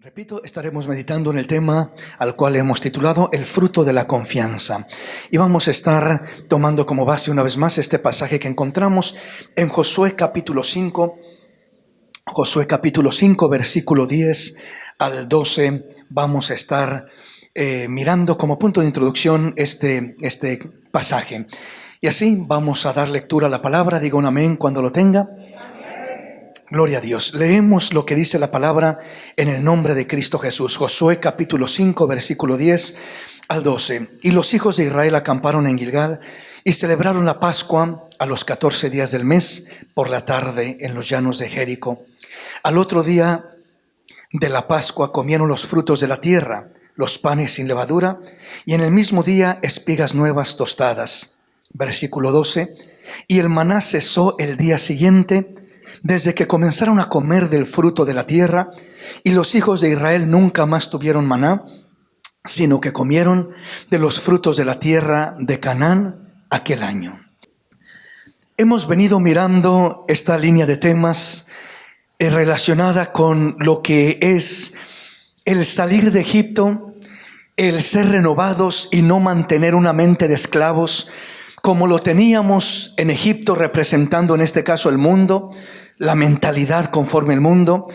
Repito, estaremos meditando en el tema al cual hemos titulado El fruto de la confianza. Y vamos a estar tomando como base una vez más este pasaje que encontramos en Josué capítulo 5. Josué capítulo 5, versículo 10 al 12. Vamos a estar mirando como punto de introducción este pasaje. Y así vamos a dar lectura a la palabra. Diga un amén cuando lo tenga. Gloria a Dios. Leemos lo que dice la palabra en el nombre de Cristo Jesús. Josué capítulo 5, versículo 10 al 12. Y los hijos de Israel acamparon en Gilgal y celebraron la Pascua a los 14 días del mes por la tarde en los llanos de Jericó. Al otro día de la Pascua comieron los frutos de la tierra, los panes sin levadura, y en el mismo día espigas nuevas tostadas. Versículo 12. Y el maná cesó el día siguiente, desde que comenzaron a comer del fruto de la tierra, y los hijos de Israel nunca más tuvieron maná, sino que comieron de los frutos de la tierra de Canaán aquel año. Hemos venido mirando esta línea de temas relacionada con lo que es el salir de Egipto, el ser renovados y no mantener una mente de esclavos como lo teníamos en Egipto, representando en este caso el mundo, la mentalidad conforme el mundo.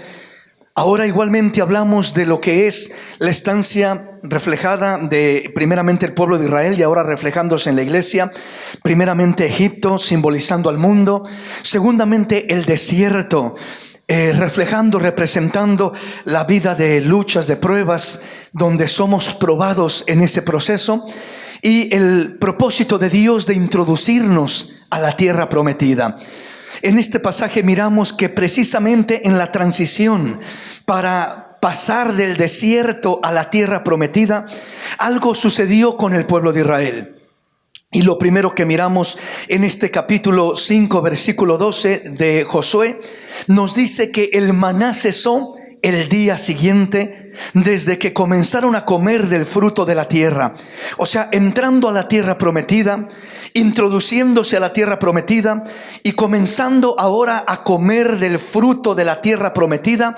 Ahora igualmente hablamos de lo que es la estancia reflejada de primeramente el pueblo de Israel y ahora reflejándose en la iglesia. Primeramente Egipto, simbolizando al mundo. Segundamente el desierto, representando la vida de luchas, de pruebas, donde somos probados en ese proceso. Y el propósito de Dios de introducirnos a la tierra prometida. En este pasaje miramos que precisamente en la transición para pasar del desierto a la tierra prometida, algo sucedió con el pueblo de Israel. Y lo primero que miramos en este capítulo 5, versículo 12 de Josué, nos dice que el maná cesó el día siguiente, desde que comenzaron a comer del fruto de la tierra. O sea, entrando a la tierra prometida, introduciéndose a la tierra prometida y comenzando ahora a comer del fruto de la tierra prometida.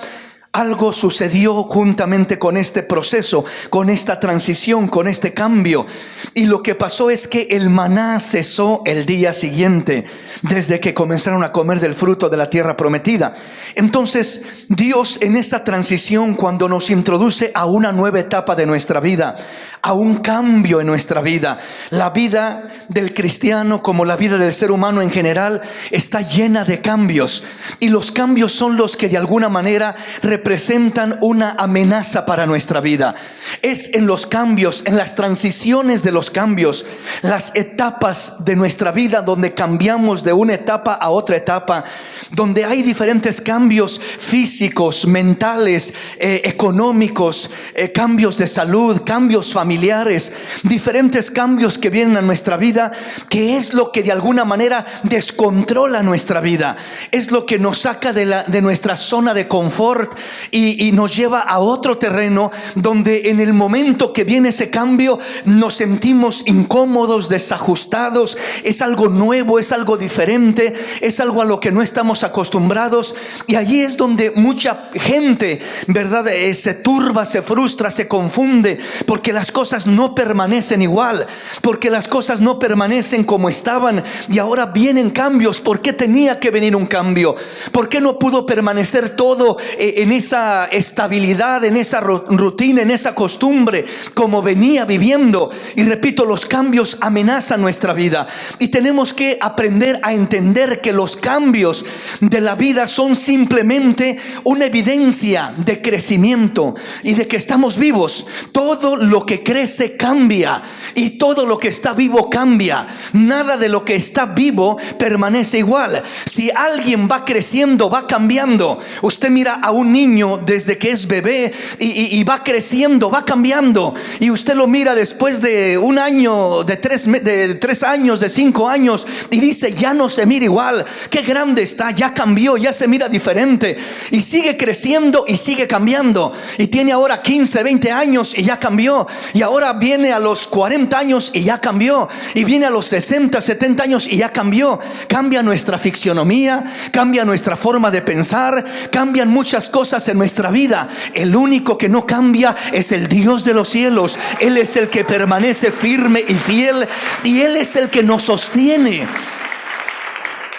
Algo sucedió juntamente con este proceso, con esta transición, con este cambio. Y lo que pasó es que el maná cesó el día siguiente, desde que comenzaron a comer del fruto de la tierra prometida. Entonces, Dios en esa transición, cuando nos introduce a una nueva etapa de nuestra vida, a un cambio en nuestra vida, la vida del cristiano como la vida del ser humano en general está llena de cambios, y los cambios son los que de alguna manera representan una amenaza para nuestra vida. Es en los cambios, en las transiciones de los cambios, las etapas de nuestra vida donde cambiamos de una etapa a otra etapa, donde hay diferentes cambios físicos, mentales, económicos, cambios de salud, cambios familiares, diferentes cambios que vienen a nuestra vida, que es lo que de alguna manera descontrola nuestra vida, es lo que nos saca de nuestra zona de confort y nos lleva a otro terreno donde en el momento que viene ese cambio nos sentimos incómodos, desajustados. Es algo nuevo, es algo diferente, es algo a lo que no estamos acostumbrados, y allí es donde mucha gente, ¿verdad? Se turba, se frustra, se confunde, porque las cosas no permanecen igual, porque las cosas no permanecen como estaban, y ahora vienen cambios. ¿Por qué tenía que venir un cambio? ¿Por qué no pudo permanecer todo en esa estabilidad, en esa rutina, en esa costumbre como venía viviendo? Y repito, los cambios amenazan nuestra vida, y tenemos que aprender a entender que los cambios de la vida son simplemente una evidencia de crecimiento y de que estamos vivos. Todo lo que crece cambia, y todo lo que está vivo cambia. Nada de lo que está vivo permanece igual. Si alguien va creciendo, va cambiando. Usted mira a un niño desde que es bebé y va creciendo, va cambiando, y usted lo mira después de un año, de 3 años, de 5 años, y dice: ya no se mira igual, qué grande está, ya cambió, ya se mira diferente, y sigue creciendo y sigue cambiando, y tiene ahora 15, 20 años y ya cambió, y ahora viene a los 40 años y ya cambió, y viene a los 60, 70 años y ya cambió. Cambia nuestra fisionomía, cambia nuestra forma de pensar, cambian muchas cosas en nuestra vida. El único que no cambia es el Dios de los cielos. Él es el que permanece firme y fiel, y Él es el que nos sostiene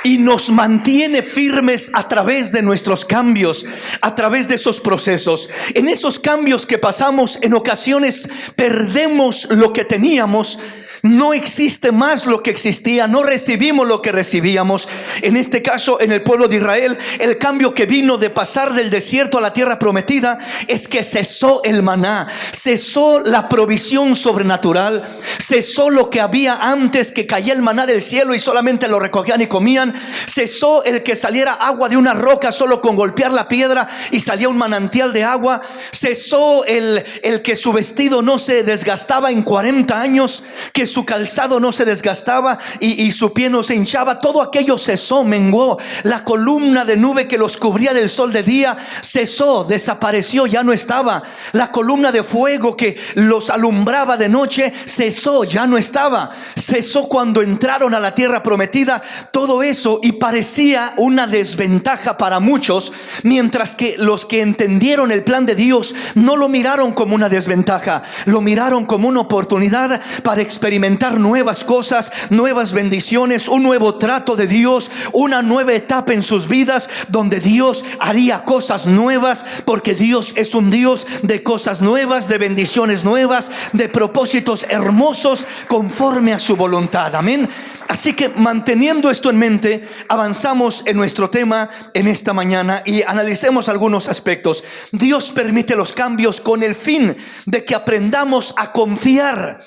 y nos mantiene firmes a través de nuestros cambios, a través de esos procesos. En esos cambios que pasamos, en ocasiones perdemos lo que teníamos. No existe más lo que existía, no recibimos lo que recibíamos. En este caso, en el pueblo de Israel, el cambio que vino de pasar del desierto a la tierra prometida es que cesó el maná, cesó la provisión sobrenatural, cesó lo que había antes, que caía el maná del cielo y solamente lo recogían y comían. Cesó el que saliera agua de una roca solo con golpear la piedra y salía un manantial de agua. Cesó el que su vestido no se desgastaba en 40 años, que su calzado no se desgastaba y su pie no se hinchaba. Todo aquello cesó, menguó. La columna de nube que los cubría del sol de día cesó, desapareció, ya no estaba. La columna de fuego que los alumbraba de noche cesó, ya no estaba. Cesó cuando entraron a la tierra prometida. Todo eso, y parecía una desventaja para muchos, mientras que los que entendieron el plan de Dios no lo miraron como una desventaja, lo miraron como una oportunidad para experimentar nuevas cosas, nuevas bendiciones, un nuevo trato de Dios, una nueva etapa en sus vidas donde Dios haría cosas nuevas, porque Dios es un Dios de cosas nuevas, de bendiciones nuevas, de propósitos hermosos conforme a su voluntad. Amén. Así que, manteniendo esto en mente, avanzamos en nuestro tema en esta mañana y analicemos algunos aspectos. Dios permite los cambios con el fin de que aprendamos a confiar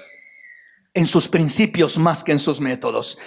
en sus principios más que en sus métodos.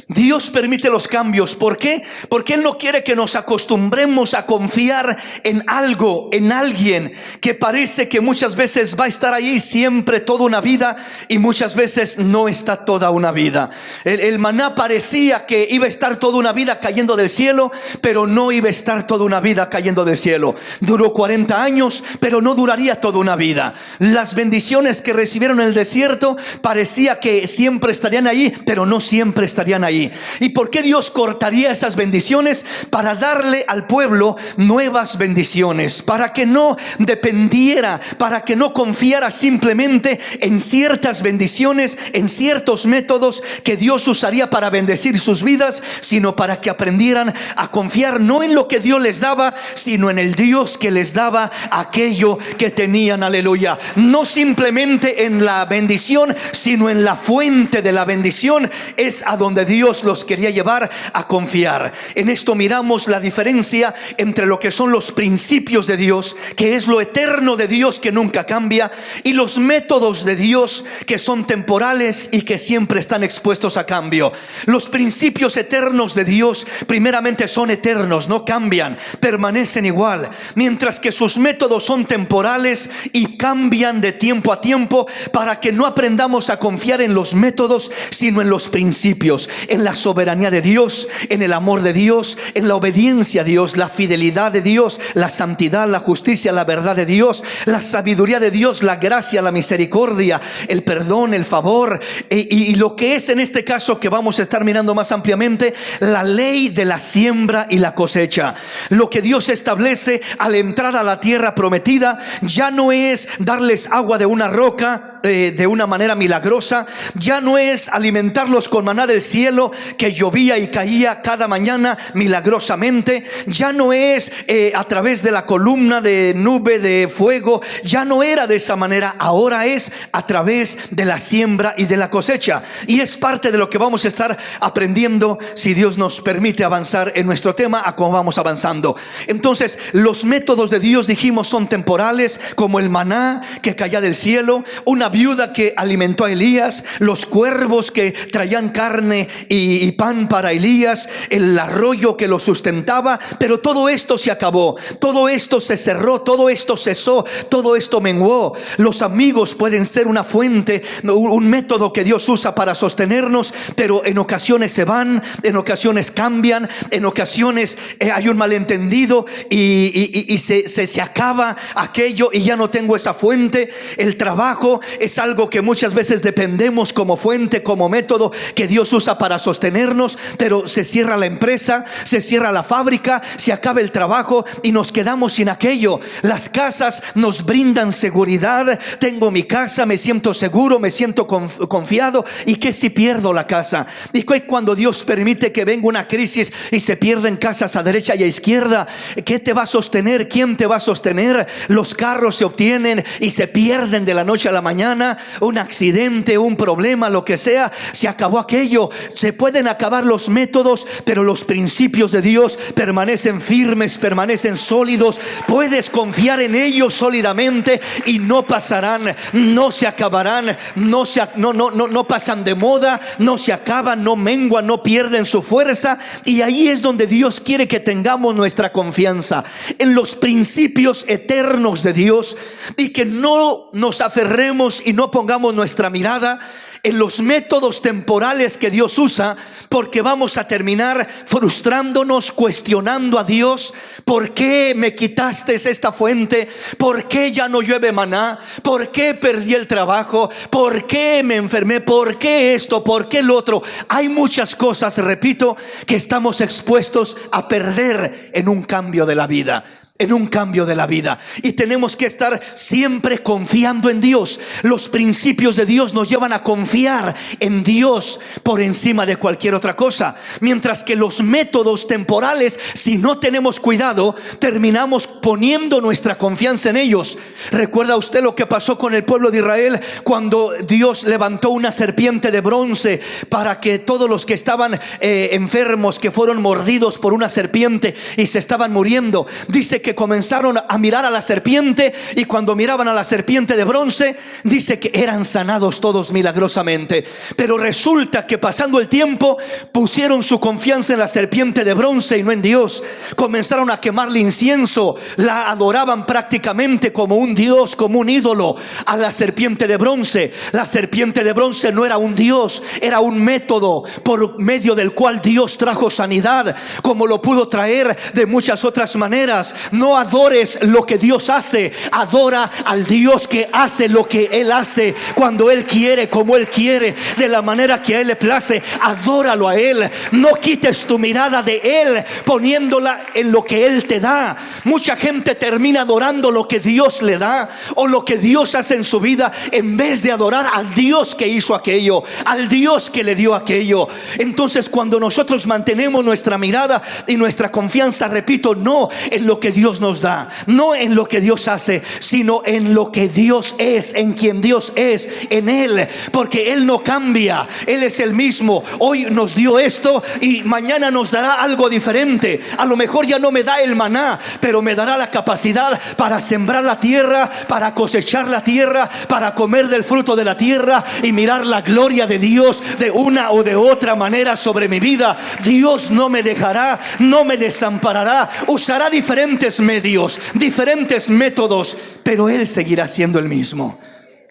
Dios permite los cambios. ¿Por qué? Porque Él no quiere que nos acostumbremos a confiar en algo, en alguien que parece que muchas veces va a estar ahí siempre toda una vida y muchas veces no está toda una vida. El maná parecía que iba a estar toda una vida cayendo del cielo, pero no iba a estar toda una vida cayendo del cielo. Duró 40 años, pero no duraría toda una vida. Las bendiciones que recibieron en el desierto parecía que siempre estarían ahí, pero no siempre estarían ahí. ¿Y por qué Dios cortaría esas bendiciones? Para darle al pueblo nuevas bendiciones, para que no dependiera, para que no confiara simplemente en ciertas bendiciones, en ciertos métodos que Dios usaría para bendecir sus vidas, sino para que aprendieran a confiar no en lo que Dios les daba, sino en el Dios que les daba aquello que tenían. Aleluya. No simplemente en la bendición, sino en la fuente de la bendición. Es a donde Dios los quería llevar a confiar. En esto miramos la diferencia entre lo que son los principios de Dios, que es lo eterno de Dios que nunca cambia, y los métodos de Dios que son temporales y que siempre están expuestos a cambio. Los principios eternos de Dios primeramente son eternos, no cambian, permanecen igual, mientras que sus métodos son temporales y cambian de tiempo a tiempo, para que no aprendamos a confiar en los métodos, sino en los principios, en la soberanía de Dios, en el amor de Dios, en la obediencia a Dios, la fidelidad de Dios, la santidad, la justicia, la verdad de Dios, la sabiduría de Dios, la gracia, la misericordia, el perdón, el favor, y lo que es en este caso que vamos a estar mirando más ampliamente, la ley de la siembra y la cosecha. Lo que Dios establece al entrar a la tierra prometida ya no es darles agua de una roca de una manera milagrosa, ya no es alimentarlos con maná del cielo que llovía y caía cada mañana milagrosamente, ya no es a través de la columna de nube de fuego, ya no era de esa manera. Ahora es a través de la siembra y de la cosecha, y es parte de lo que vamos a estar aprendiendo, si Dios nos permite avanzar en nuestro tema, a cómo vamos avanzando. Entonces, los métodos de Dios, dijimos, son temporales, como el maná que caía del cielo, una viuda que alimentó a Elías, los cuervos que traían carne y pan para Elías, el arroyo que lo sustentaba. Pero todo esto se acabó, todo esto se cerró, todo esto cesó, todo esto menguó. Los amigos pueden ser una fuente, un método que Dios usa para sostenernos, pero en ocasiones se van, en ocasiones cambian, en ocasiones hay un malentendido y se acaba aquello y ya no tengo esa fuente. El trabajo es algo que muchas veces dependemos como fuente, como método que Dios usa para sostenernos, pero se cierra la empresa, se cierra la fábrica, se acaba el trabajo y nos quedamos sin aquello. Las casas nos brindan seguridad. Tengo mi casa, me siento seguro, me siento confiado. ¿Y qué si pierdo la casa? Y cuando Dios permite que venga una crisis y se pierden casas a derecha y a izquierda, ¿qué te va a sostener? ¿Quién te va a sostener? Los carros se obtienen y se pierden de la noche a la mañana. Un accidente, un problema, lo que sea, se acabó aquello. Se pueden acabar los métodos, pero los principios de Dios permanecen firmes, permanecen sólidos. Puedes confiar en ellos sólidamente y no pasarán, no se acabarán, no pasan de moda, no se acaban, no menguan, no pierden su fuerza. Y ahí es donde Dios quiere que tengamos nuestra confianza en los principios eternos de Dios, y que no nos aferremos y no pongamos nuestra mirada en los métodos temporales que Dios usa, porque vamos a terminar frustrándonos, cuestionando a Dios. ¿Por qué me quitaste esta fuente? ¿Por qué ya no llueve maná? ¿Por qué perdí el trabajo? ¿Por qué me enfermé? ¿Por qué esto? ¿Por qué lo otro? Hay muchas cosas, repito, que estamos expuestos a perder en un cambio de la vida. En un cambio de la vida, y tenemos que estar siempre confiando en Dios. Los principios de Dios nos llevan a confiar en Dios por encima de cualquier otra cosa, mientras que los métodos temporales, si no tenemos cuidado, terminamos poniendo nuestra confianza en ellos. ¿Recuerda usted lo que pasó con el pueblo de Israel cuando Dios levantó una serpiente de bronce para que todos los que estaban enfermos, que fueron mordidos por una serpiente y se estaban muriendo, dice que comenzaron a mirar a la serpiente, y cuando miraban a la serpiente de bronce, dice que eran sanados todos milagrosamente? Pero resulta que pasando el tiempo pusieron su confianza en la serpiente de bronce y no en Dios. Comenzaron a quemarle incienso, la adoraban prácticamente como un dios, como un ídolo a la serpiente de bronce. La serpiente de bronce no era un dios, era un método por medio del cual Dios trajo sanidad, como lo pudo traer de muchas otras maneras. No adores lo que Dios hace, adora al Dios que hace lo que Él hace, cuando Él quiere, como Él quiere, de la manera que a Él le place. Adóralo a Él. No quites tu mirada de Él poniéndola en lo que Él te da. Mucha gente termina adorando lo que Dios le da o lo que Dios hace en su vida, en vez de adorar al Dios que hizo aquello, al Dios que le dio aquello. Entonces, cuando nosotros mantenemos nuestra mirada y nuestra confianza, repito, no en lo que Dios nos da, no en lo que Dios hace, sino en lo que Dios es, en quien Dios es, en Él, porque Él no cambia. Él es el mismo. Hoy nos dio esto y mañana nos dará algo diferente. A lo mejor ya no me da el maná, pero me dará la capacidad para sembrar la tierra, para cosechar la tierra, para comer del fruto de la tierra y mirar la gloria de Dios de una o de otra manera sobre mi vida. Dios no me dejará, no me desamparará. Usará diferentes medios, diferentes métodos, pero Él seguirá siendo el mismo.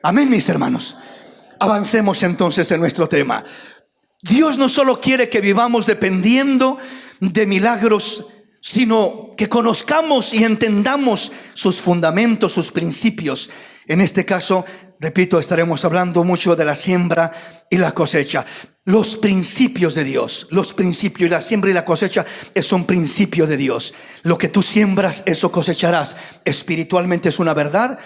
Amén, mis hermanos. Avancemos entonces en nuestro tema. Dios no solo quiere que vivamos dependiendo de milagros, sino que conozcamos y entendamos sus fundamentos, sus principios. En este caso, repito, estaremos hablando mucho de la siembra y la cosecha. Los principios de Dios, los principios, la siembra y la cosecha es un principio de Dios. Lo que tú siembras, eso cosecharás. Espiritualmente es una verdad,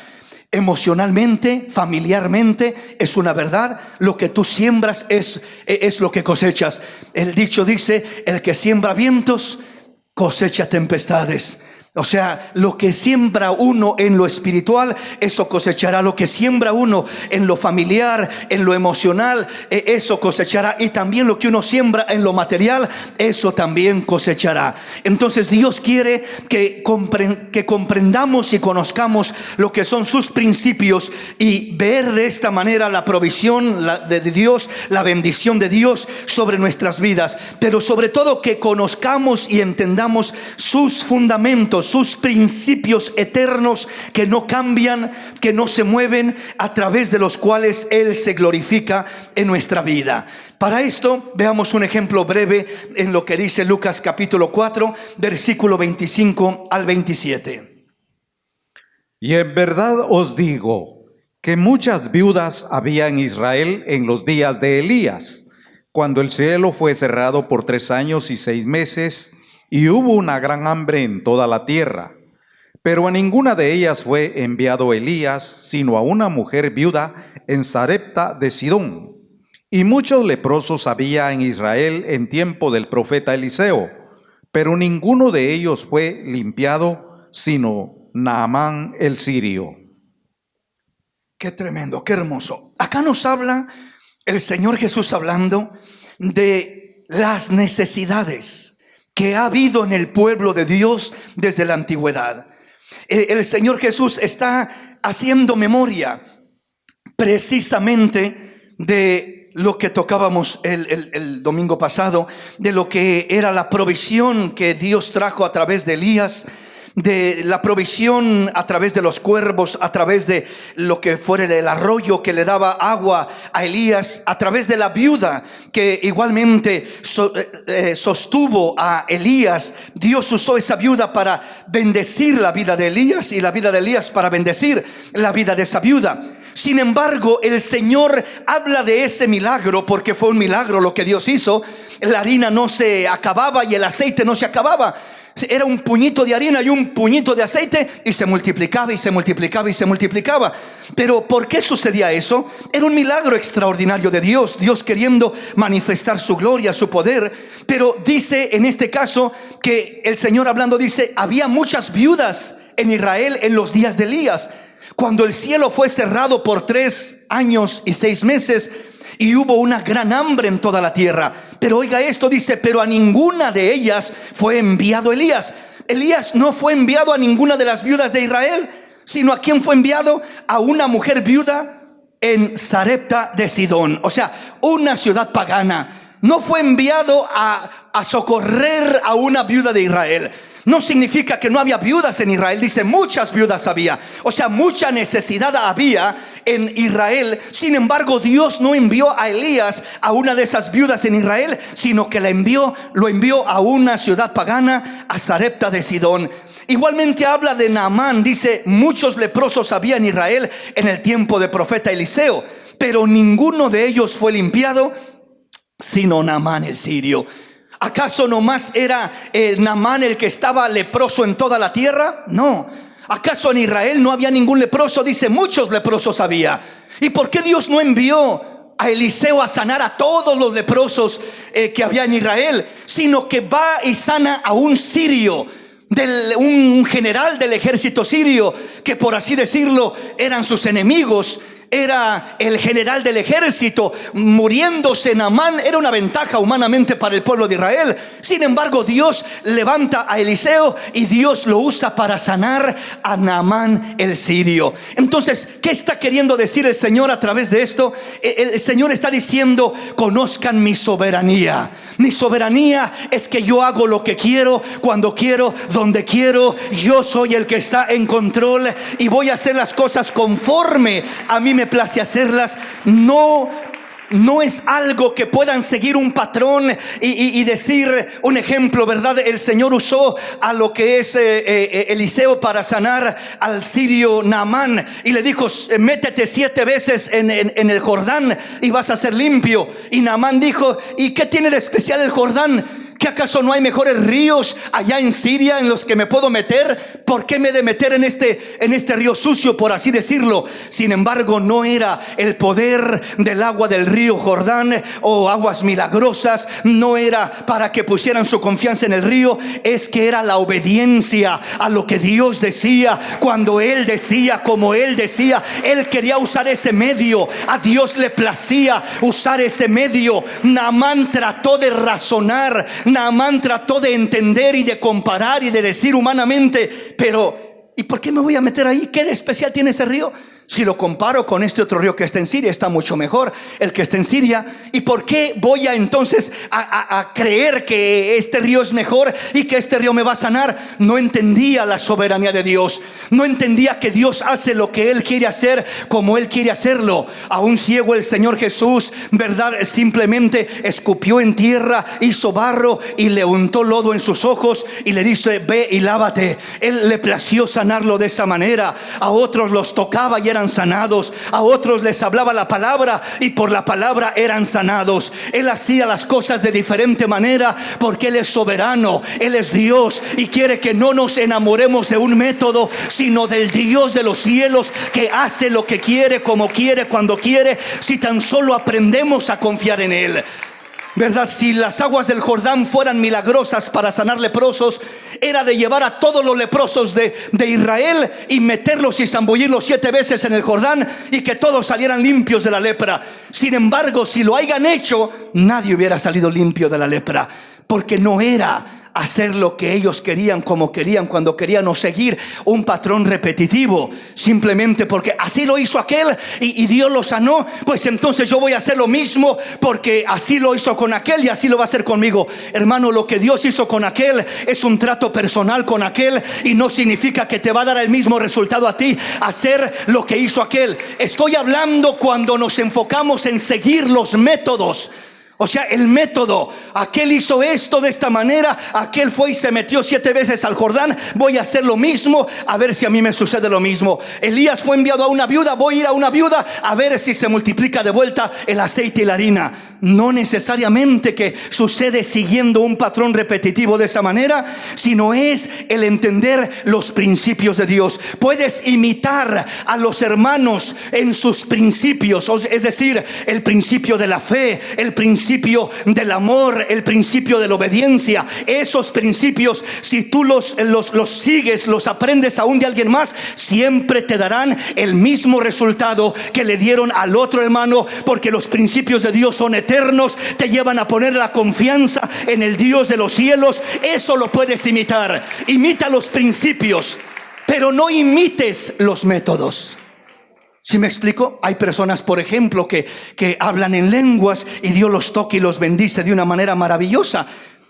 emocionalmente, familiarmente es una verdad. Lo que tú siembras es lo que cosechas. El dicho dice: el que siembra vientos cosecha tempestades. O sea, lo que siembra uno en lo espiritual, eso cosechará. Lo que siembra uno en lo familiar, en lo emocional, eso cosechará. Y también lo que uno siembra en lo material, eso también cosechará. Entonces Dios quiere que comprendamos y conozcamos lo que son sus principios, y ver de esta manera la provisión de Dios, la bendición de Dios sobre nuestras vidas. Pero sobre todo que conozcamos y entendamos sus fundamentos, sus principios eternos que no cambian, que no se mueven, a través de los cuales Él se glorifica en nuestra vida. Para esto, veamos un ejemplo breve en lo que dice Lucas capítulo 4, versículo 25 al 27. Y en verdad os digo que muchas viudas había en Israel en los días de Elías, cuando el cielo fue cerrado por 3 años y 6 meses, y hubo una gran hambre en toda la tierra. Pero a ninguna de ellas fue enviado Elías, sino a una mujer viuda en Sarepta de Sidón. Y muchos leprosos había en Israel en tiempo del profeta Eliseo, pero ninguno de ellos fue limpiado, sino Naamán el sirio. Qué tremendo, qué hermoso. Acá nos habla el Señor Jesús hablando de las necesidades que ha habido en el pueblo de Dios desde la antigüedad. El Señor Jesús está haciendo memoria precisamente de lo que tocábamos el domingo pasado, de lo que era la provisión que Dios trajo a través de Elías, de la provisión a través de los cuervos, a través de lo que fuera el arroyo que le daba agua a Elías, a través de la viuda que igualmente sostuvo a Elías. Dios usó esa viuda para bendecir la vida de Elías y la vida de Elías para bendecir la vida de esa viuda. Sin embargo, el Señor habla de ese milagro porque fue un milagro lo que Dios hizo. La harina no se acababa y el aceite no se acababa. Era un puñito de harina y un puñito de aceite, y se multiplicaba y se multiplicaba y se multiplicaba. Pero ¿por qué sucedía eso? Era un milagro extraordinario de Dios, Dios queriendo manifestar su gloria, su poder. Pero dice en este caso que el Señor hablando dice: había muchas viudas en Israel en los días de Elías, cuando el cielo fue cerrado por 3 años y 6 meses y hubo una gran hambre en toda la tierra. Pero oiga esto, dice: pero a ninguna de ellas fue enviado Elías. Elías no fue enviado a ninguna de las viudas de Israel, sino ¿a quién fue enviado? A una mujer viuda en Sarepta de Sidón, o sea, una ciudad pagana. No fue enviado a socorrer a una viuda de Israel. No significa que no había viudas en Israel, dice muchas viudas había, o sea, mucha necesidad había en Israel. Sin embargo, Dios no envió a Elías a una de esas viudas en Israel, sino que lo envió a una ciudad pagana, a Sarepta de Sidón. Igualmente habla de Naamán, dice muchos leprosos había en Israel en el tiempo del profeta Eliseo, pero ninguno de ellos fue limpiado, sino Naamán el sirio. ¿Acaso nomás era Naamán el que estaba leproso en toda la tierra? No. ¿Acaso en Israel no había ningún leproso? Dice muchos leprosos había. ¿Y por qué Dios no envió a Eliseo a sanar a todos los leprosos que había en Israel? Sino que va y sana a un sirio, un general del ejército sirio, que por así decirlo eran sus enemigos. Era el general del ejército. Muriéndose Naamán era una ventaja humanamente para el pueblo de Israel. Sin embargo, Dios levanta a Eliseo y Dios lo usa para sanar a Naamán el sirio. Entonces, ¿qué está queriendo decir el Señor a través de esto? El Señor está diciendo: conozcan mi soberanía. Mi soberanía es que yo hago lo que quiero, cuando quiero, donde quiero. Yo soy el que está en control y voy a hacer las cosas conforme a mí me place hacerlas. No es algo que puedan seguir un patrón y decir un ejemplo, ¿verdad? El Señor usó a lo que es Eliseo para sanar al sirio Naamán y le dijo: métete 7 veces en el Jordán y vas a ser limpio. Y Naamán dijo: ¿y qué tiene de especial el Jordán? ¿Que acaso no hay mejores ríos allá en Siria en los que me puedo meter? ¿Por qué me he de meter en este río sucio, por así decirlo? Sin embargo, no era el poder del agua del río Jordán o aguas milagrosas. No era para que pusieran su confianza en el río. Es que era la obediencia a lo que Dios decía. Cuando Él decía, como Él decía, Él quería usar ese medio. A Dios le placía usar ese medio. Naamán trató de razonar. Naamán trató de entender y de comparar y de decir humanamente: pero ¿y por qué me voy a meter ahí? ¿Qué de especial tiene ese río? Si lo comparo con este otro río que está en Siria, está mucho mejor el que está en Siria. ¿Y por qué voy a entonces a creer que este río es mejor y que este río me va a sanar? No entendía la soberanía de Dios. No entendía que Dios hace lo que Él quiere hacer, como Él quiere hacerlo. A un ciego el Señor Jesús, ¿verdad?, simplemente escupió en tierra, hizo barro y le untó lodo en sus ojos y le dice: ve y lávate. Él le plació sanar sanarlo de esa manera. A otros los tocaba y eran sanados. A otros les hablaba la palabra y por la palabra eran sanados. Él hacía las cosas de diferente manera porque Él es soberano, Él es Dios y quiere que no nos enamoremos de un método, sino del Dios de los cielos, que hace lo que quiere, como quiere, cuando quiere, si tan solo aprendemos a confiar en Él. ¿Verdad? Si las aguas del Jordán fueran milagrosas para sanar leprosos, era de llevar a todos los leprosos de Israel y meterlos y zambullirlos 7 veces en el Jordán y que todos salieran limpios de la lepra. Sin embargo, si lo hayan hecho, nadie hubiera salido limpio de la lepra, porque no era hacer lo que ellos querían, como querían, cuando querían, o seguir un patrón repetitivo, simplemente porque así lo hizo aquel y Dios lo sanó, pues entonces yo voy a hacer lo mismo porque así lo hizo con aquel y así lo va a hacer conmigo. Hermano, lo que Dios hizo con aquel es un trato personal con aquel y no significa que te va a dar el mismo resultado a ti hacer lo que hizo aquel. Estoy hablando cuando nos enfocamos en seguir los métodos. O sea, el método, aquel hizo esto de esta manera, aquel fue y se metió 7 veces al Jordán, voy a hacer lo mismo, a ver si a mí me sucede lo mismo. Elías fue enviado a una viuda, voy a ir a una viuda a ver si se multiplica de vuelta el aceite y la harina. No necesariamente que sucede siguiendo un patrón repetitivo de esa manera, sino es el entender los principios de Dios. Puedes imitar a los hermanos en sus principios, es decir, el principio de la fe, el principio del amor, el principio de la obediencia. Esos principios, si tú los sigues, los aprendes aún de alguien más, siempre te darán el mismo resultado que le dieron al otro hermano, porque los principios de Dios son eternos, te llevan a poner la confianza en el Dios de los cielos. Eso lo puedes imitar. Imita los principios, pero no imites los métodos. ¿Sí me explico? Hay personas, por ejemplo, que hablan en lenguas y Dios los toca y los bendice de una manera maravillosa.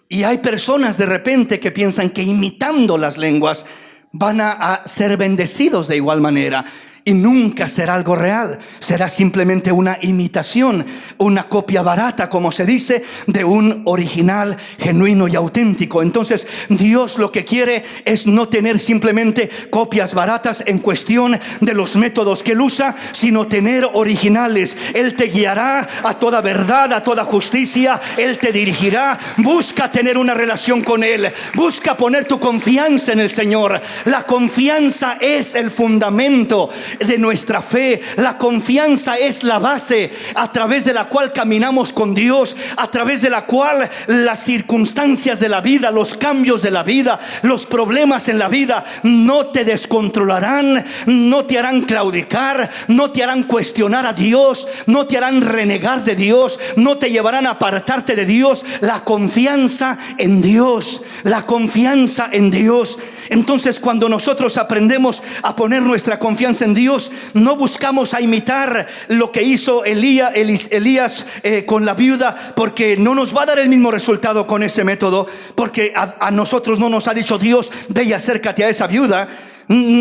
Y hay personas de repente que piensan que imitando las lenguas van a ser bendecidos de igual manera. Y nunca será algo real, será simplemente una imitación, una copia barata, como se dice, de un original genuino y auténtico. Entonces Dios lo que quiere es no tener simplemente copias baratas en cuestión de los métodos que Él usa, sino tener originales. Él te guiará a toda verdad, a toda justicia, Él te dirigirá. Busca tener una relación con Él, busca poner tu confianza en el Señor. La confianza es el fundamento de nuestra fe. La confianza es la base a través de la cual caminamos con Dios, a través de la cual las circunstancias de la vida, los cambios de la vida, los problemas en la vida no te descontrolarán, no te harán claudicar, no te harán cuestionar a Dios, no te harán renegar de Dios, no te llevarán a apartarte de Dios. La confianza en Dios, la confianza en Dios. Entonces, cuando nosotros aprendemos a poner nuestra confianza en Dios, no buscamos a imitar lo que hizo Elías con la viuda, porque no nos va a dar el mismo resultado con ese método, porque a nosotros no nos ha dicho Dios, ve y acércate a esa viuda.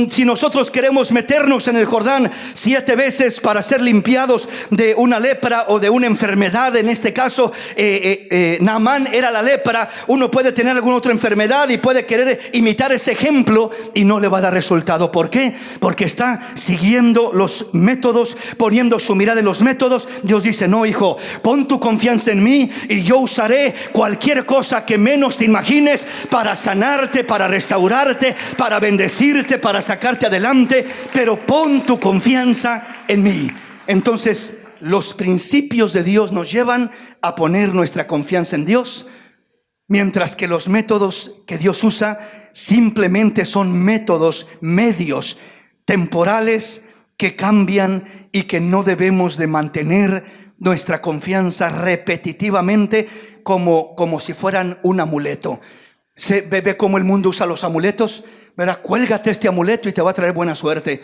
Si nosotros queremos meternos en el Jordán 7 veces para ser limpiados de una lepra o de una enfermedad, en este caso Naamán era la lepra. Uno puede tener alguna otra enfermedad y puede querer imitar ese ejemplo y no le va a dar resultado. ¿Por qué? Porque está siguiendo los métodos, poniendo su mirada en los métodos. Dios dice: no, hijo, pon tu confianza en mí y yo usaré cualquier cosa que menos te imagines para sanarte, para restaurarte, para bendecirte, para sacarte adelante, pero pon tu confianza en mí. Entonces, los principios de Dios nos llevan a poner nuestra confianza en Dios, mientras que los métodos que Dios usa simplemente son métodos, medios temporales que cambian y que no debemos de mantener nuestra confianza repetitivamente como si fueran un amuleto. Se ve cómo el mundo usa los amuletos, ¿verdad? Cuélgate este amuleto y te va a traer buena suerte.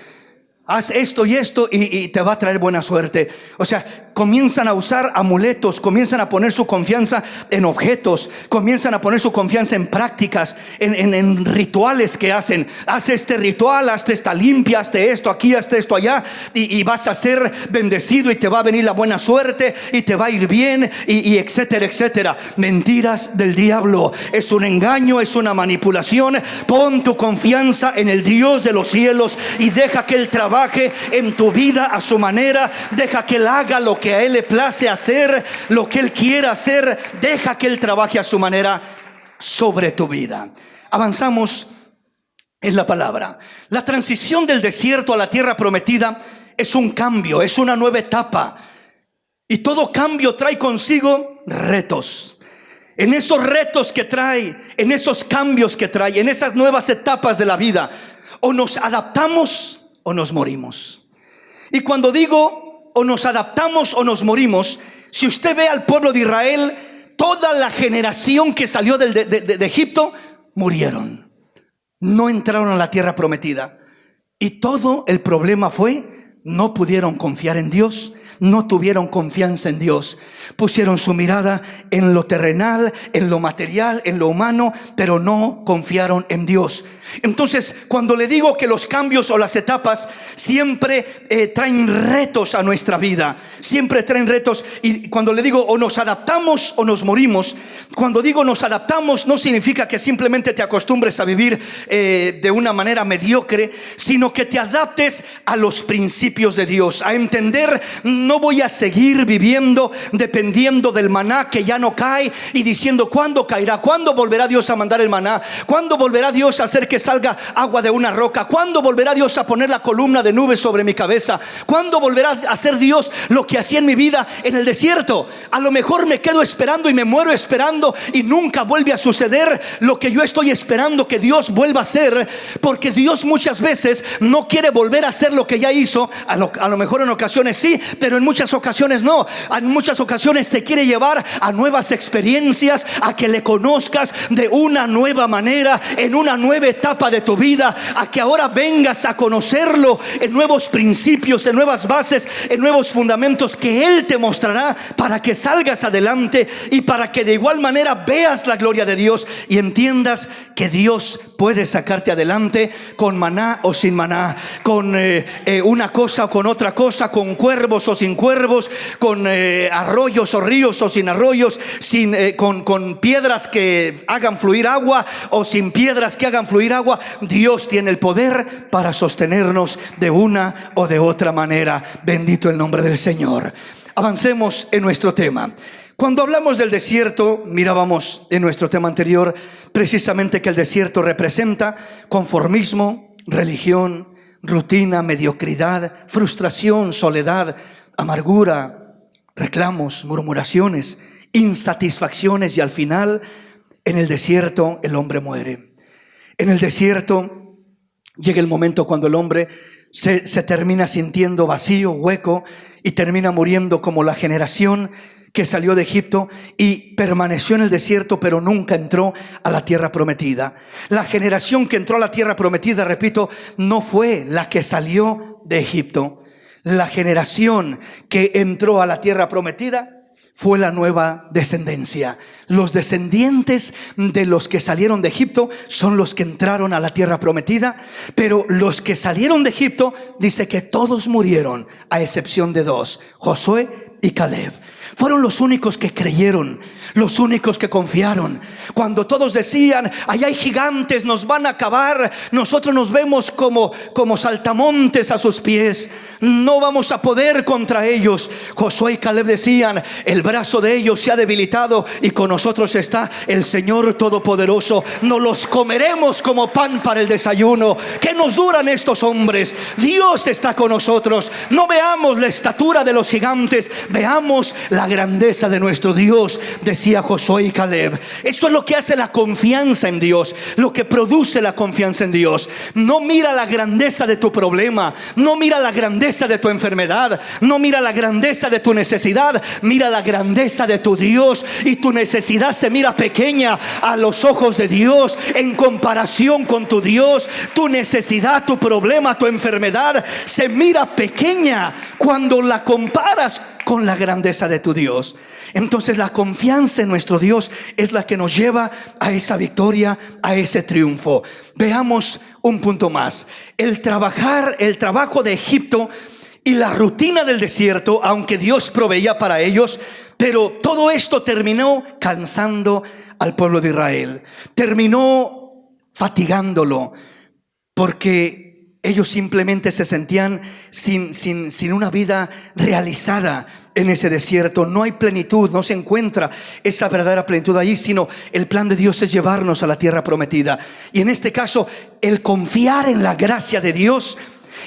haz esto y esto y te va a traer buena suerte. O sea, comienzan a usar amuletos, comienzan a poner su confianza en objetos, comienzan a poner su confianza en prácticas, en rituales que hacen. Haz este ritual, hazte esta limpia, hazte esto aquí, hazte esto allá, y vas a ser bendecido y te va a venir la buena suerte y te va a ir bien, y etcétera, etcétera. Mentiras del diablo. Es un engaño, es una manipulación. Pon tu confianza en el Dios de los cielos y deja que Él trabaje en tu vida a su manera. Deja que Él haga lo que a Él le place hacer, lo que Él quiera hacer. Deja que Él trabaje a su manera sobre tu vida. Avanzamos en la palabra. La transición del desierto a la tierra prometida es un cambio, es una nueva etapa. Y todo cambio trae consigo retos. En esos retos que trae, en esos cambios que trae, en esas nuevas etapas de la vida, o nos adaptamos o nos morimos. Y cuando digo o nos adaptamos o nos morimos, si usted ve al pueblo de Israel, toda la generación que salió de Egipto murieron, no entraron a la tierra prometida. Y todo el problema fue: no pudieron confiar en Dios, no tuvieron confianza en Dios. Pusieron su mirada en lo terrenal, en lo material, en lo humano, pero no confiaron en Dios. Entonces, cuando le digo que los cambios o las etapas siempre traen retos a nuestra vida, siempre traen retos. Y cuando le digo o nos adaptamos o nos morimos, cuando digo nos adaptamos, no significa que simplemente te acostumbres a vivir de una manera mediocre, sino que te adaptes a los principios de Dios, a entender: no voy a seguir viviendo dependiendo del maná que ya no cae y diciendo ¿cuándo caerá? ¿Cuándo volverá Dios a mandar el maná? ¿Cuándo volverá Dios a hacer que salga agua de una roca? ¿Cuándo volverá Dios a poner la columna de nubes sobre mi cabeza? ¿Cuándo volverá a hacer Dios lo que hacía en mi vida en el desierto? A lo mejor me quedo esperando y me muero esperando y nunca vuelve a suceder lo que yo estoy esperando que Dios vuelva a hacer, porque Dios muchas veces no quiere volver a hacer lo que ya hizo. A lo mejor en ocasiones sí, pero en muchas ocasiones no. En muchas ocasiones te quiere llevar a nuevas experiencias, a que le conozcas de una nueva manera, en una nueva etapa de tu vida, a que ahora vengas a conocerlo en nuevos principios, en nuevas bases, en nuevos fundamentos que Él te mostrará para que salgas adelante y para que de igual manera veas la gloria de Dios y entiendas que Dios puede sacarte adelante con maná o sin maná, con una cosa o con otra cosa, con cuervos o sin cuervos, con arroyos o ríos o sin arroyos, con piedras que hagan fluir agua o sin piedras que hagan fluir agua. Dios tiene el poder para sostenernos de una o de otra manera. Bendito el nombre del Señor. Avancemos en nuestro tema. Cuando hablamos del desierto, mirábamos en nuestro tema anterior precisamente que el desierto representa conformismo, religión, rutina, mediocridad, frustración, soledad, amargura, reclamos, murmuraciones, insatisfacciones, y al final, en el desierto, el hombre muere. En el desierto llega el momento cuando el hombre se termina sintiendo vacío, hueco, y termina muriendo como la generación que salió de Egipto y permaneció en el desierto, pero nunca entró a la tierra prometida. La generación que entró a la tierra prometida, repito, no fue la que salió de Egipto. La generación que entró a la tierra prometida fue la nueva descendencia. Los descendientes de los que salieron de Egipto son los que entraron a la tierra prometida, pero los que salieron de Egipto, dice que todos murieron, a excepción de dos, Josué y Caleb. Fueron los únicos que creyeron, los únicos que confiaron. Cuando todos decían: allá hay gigantes, nos van a acabar, nosotros nos vemos como saltamontes a sus pies, no vamos a poder contra ellos. Josué y Caleb decían: el brazo de ellos se ha debilitado y con nosotros está el Señor Todopoderoso, nos los comeremos como pan para el desayuno. ¿Qué nos duran estos hombres? Dios está con nosotros. No veamos la estatura de los gigantes, veamos la grandeza de nuestro Dios, decía Josué y Caleb. Eso es lo que hace la confianza en Dios, lo que produce la confianza en Dios. No mira la grandeza de tu problema, no mira la grandeza de tu enfermedad, no mira la grandeza de tu necesidad, mira la grandeza de tu Dios. Y tu necesidad se mira pequeña a los ojos de Dios en comparación con tu Dios. Tu necesidad, tu problema, tu enfermedad se mira pequeña cuando la comparas con la grandeza de tu Dios. Entonces la confianza en nuestro Dios es la que nos lleva a esa victoria, a ese triunfo. Veamos un punto más. El trabajo de Egipto y la rutina del desierto, aunque Dios proveía para ellos, pero todo esto terminó cansando al pueblo de Israel. Terminó fatigándolo, porque ellos simplemente se sentían sin una vida realizada en ese desierto. No hay plenitud, no se encuentra esa verdadera plenitud allí, sino el plan de Dios es llevarnos a la tierra prometida. Y en este caso, el confiar en la gracia de Dios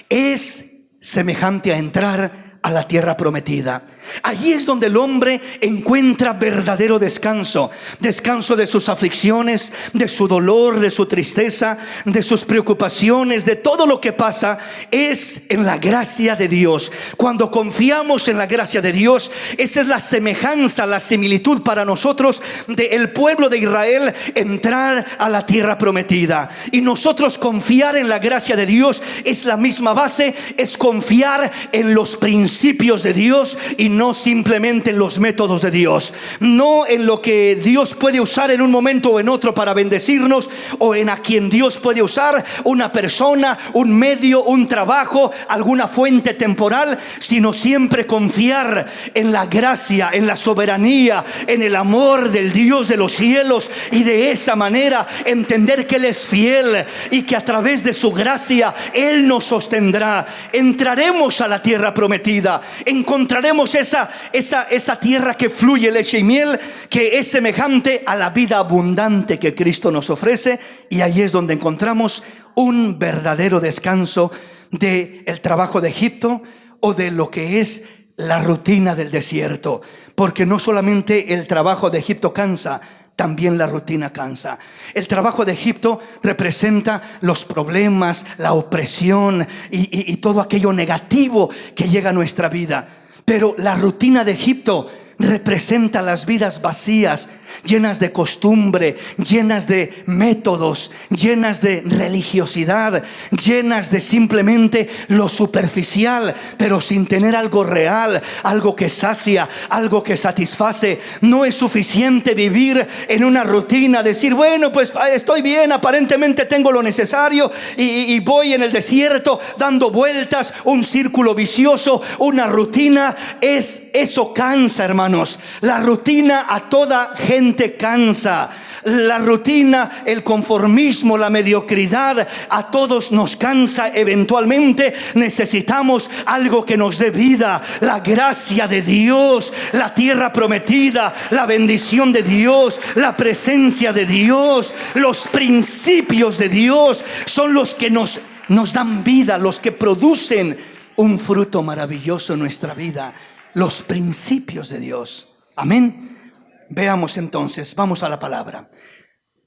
es semejante a entrar a la tierra prometida. Allí es donde el hombre encuentra verdadero descanso. Descanso de sus aflicciones, de su dolor, de su tristeza, de sus preocupaciones, de todo lo que pasa. Es en la gracia de Dios. Cuando confiamos en la gracia de Dios, esa es la semejanza, la similitud para nosotros del pueblo de Israel entrar a la tierra prometida. Y nosotros confiar en la gracia de Dios es la misma base, es confiar en los principios de Dios y no simplemente en los métodos de Dios, no en lo que Dios puede usar en un momento o en otro para bendecirnos, o en a quien Dios puede usar, una persona, un medio, un trabajo, alguna fuente temporal, sino siempre confiar en la gracia, en la soberanía, en el amor del Dios de los cielos, y de esa manera entender que Él es fiel y que a través de su gracia Él nos sostendrá. Entraremos a la tierra prometida, encontraremos esa tierra que fluye leche y miel, que es semejante a la vida abundante que Cristo nos ofrece. Y ahí es donde encontramos un verdadero descanso del trabajo de Egipto o de lo que es la rutina del desierto, porque no solamente el trabajo de Egipto cansa, también la rutina cansa. El trabajo de Egipto representa los problemas, la opresión y todo aquello negativo que llega a nuestra vida. Pero la rutina de Egipto representa las vidas vacías, llenas de costumbre, llenas de métodos, llenas de religiosidad, llenas de simplemente lo superficial, pero sin tener algo real, algo que sacia, algo que satisface. No es suficiente vivir en una rutina, decir, bueno, pues estoy bien, aparentemente tengo lo necesario y voy en el desierto dando vueltas, un círculo vicioso, una rutina. Eso cansa, hermano. La rutina a toda gente cansa. La rutina, el conformismo, la mediocridad, a todos nos cansa. Eventualmente necesitamos algo que nos dé vida. La gracia de Dios, la tierra prometida, la bendición de Dios, la presencia de Dios, los principios de Dios son los que nos dan vida, los que producen un fruto maravilloso en nuestra vida. Los principios de Dios. Amén. Veamos entonces, vamos a la palabra.